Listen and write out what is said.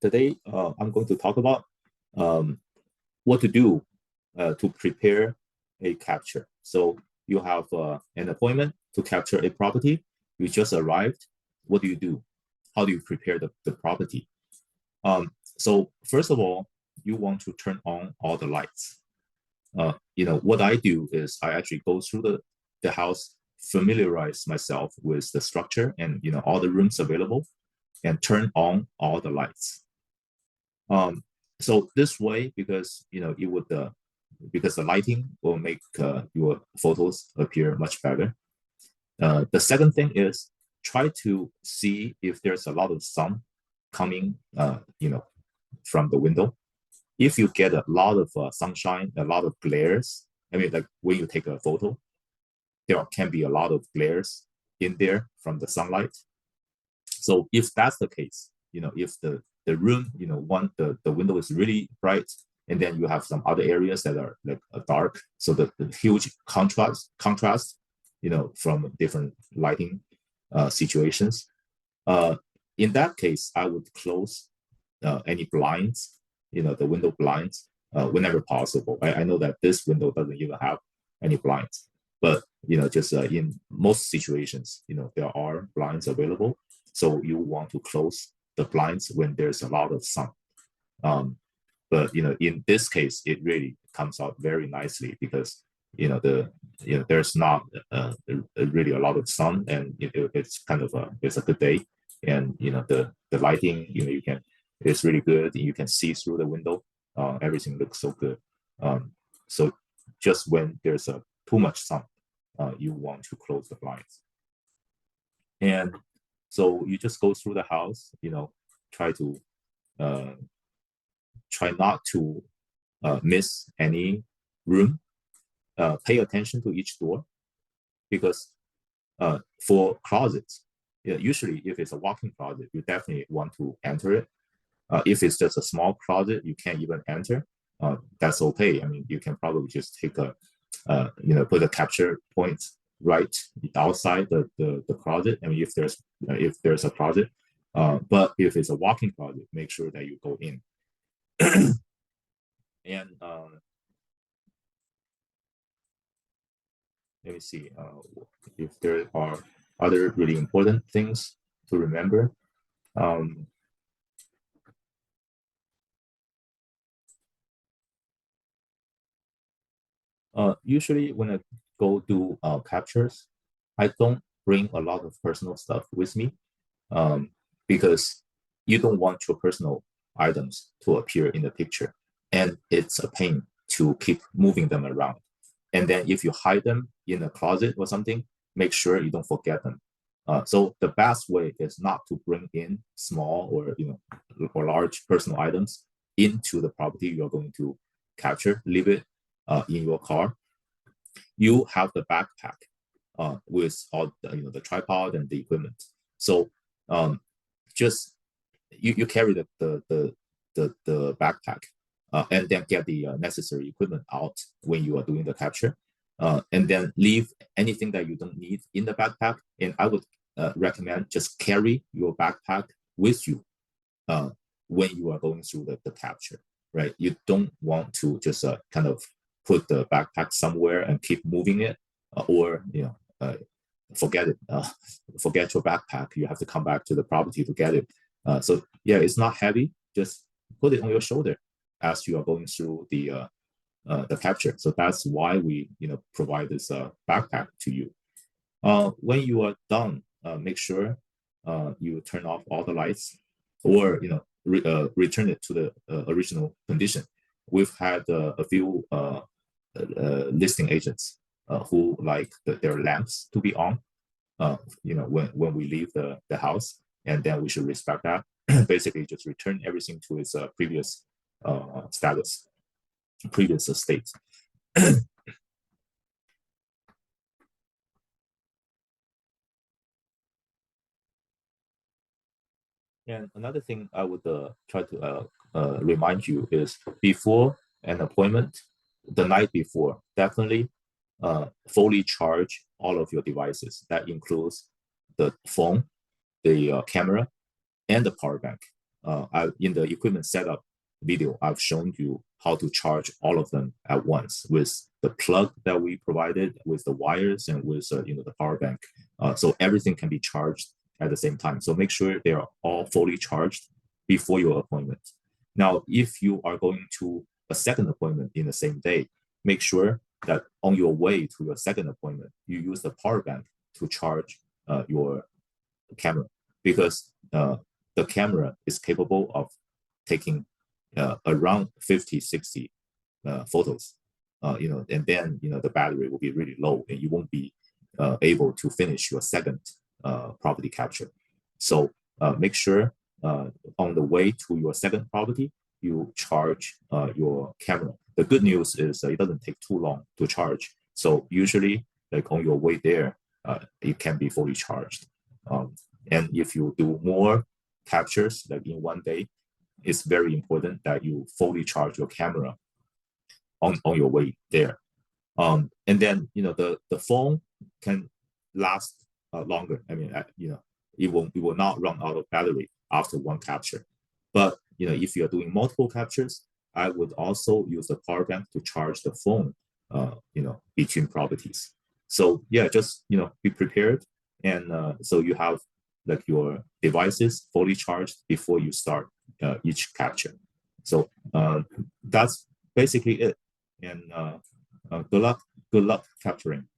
Today I'm going to talk about um, what to do to prepare a capture. So you have an appointment to capture a property. You just arrived. What do you do? How do you prepare the property? So first of all, you want to turn on all the lights. What I do is I actually go through the house, familiarize myself with the structure and all the rooms available, and turn on all the lights. So this way, because it would because the lighting will make your photos appear much better. The second thing is try to see if there's a lot of sun coming, from the window. If you get a lot of sunshine, a lot of glares, I mean, like when you take a photo, there can be a lot of glares in there from the sunlight. So if that's the case, if the room, the window is really bright, and then you have some other areas that are like dark, so the huge contrast, from different lighting situations. In that case, I would close any blinds, the window blinds, whenever possible. I know that this window doesn't even have any blinds, but just in most situations, there are blinds available. So you want to close the blinds when there's a lot of sun. But in this case, it really comes out very nicely because there's not really a lot of sun, and it's kind of it's a good day, and the lighting, it's really good. You can see through the window. Everything looks so good. So just when there's too much sun, you want to close the blinds. And so you just go through the house, try to try not to miss any room. Pay attention to each door, because for closets, usually if it's a walk-in closet, you definitely want to enter it. If it's just a small closet, you can't even enter. That's okay. I mean, you can probably just take put a capture point right outside the closet. I mean, if there's a closet, but if it's a walk-in closet, make sure that you go in. And let me see if there are other really important things to remember. Usually when I go do captures, I don't bring a lot of personal stuff with me, because you don't want your personal items to appear in the picture, and it's a pain to keep moving them around. And then if you hide them in a closet or something, make sure you don't forget them. So the best way is not to bring in small or large personal items into the property you're going to capture. Leave it in your car. You have the backpack with all the tripod and the equipment. So just you carry the backpack, and then get the necessary equipment out when you are doing the capture, and then leave anything that you don't need in the backpack. And I would recommend just carry your backpack with you when you are going through the capture, right? You don't want to just kind of put the backpack somewhere and keep moving it, or forget it. Forget your backpack. You have to come back to the property to get it. So yeah, it's not heavy. Just put it on your shoulder as you are going through the capture. So that's why we provide this backpack to you. When you are done, make sure you turn off all the lights, or return it to the original condition. We've had a few listing agents who like their lamps to be on, when we leave the house, and then we should respect that. Basically, just return everything to its previous status, previous state. And another thing I would try to remind you is, before an appointment, the night before, definitely fully charge all of your devices. That includes the phone, the camera, and the power bank. in the equipment setup video, I've shown you how to charge all of them at once with the plug that we provided, with the wires, and with the power bank. So everything can be charged at the same time. So make sure they are all fully charged before your appointment. Now, if you are going to a second appointment in the same day, make sure that on your way to your second appointment, you use the power bank to charge your camera, because the camera is capable of taking around 50, 60 photos, and then the battery will be really low and you won't be able to finish your second property capture. So make sure on the way to your second property, you charge your camera. The good news is it doesn't take too long to charge. So usually, like on your way there, it can be fully charged. And if you do more captures like in one day, it's very important that you fully charge your camera on your way there. And then the phone can last longer. I mean, it will not run out of battery after one capture. But if you're doing multiple captures, I would also use the power bank to charge the phone, between properties. So yeah, just be prepared, and so you have like your devices fully charged before you start each capture. So that's basically it. And good luck capturing.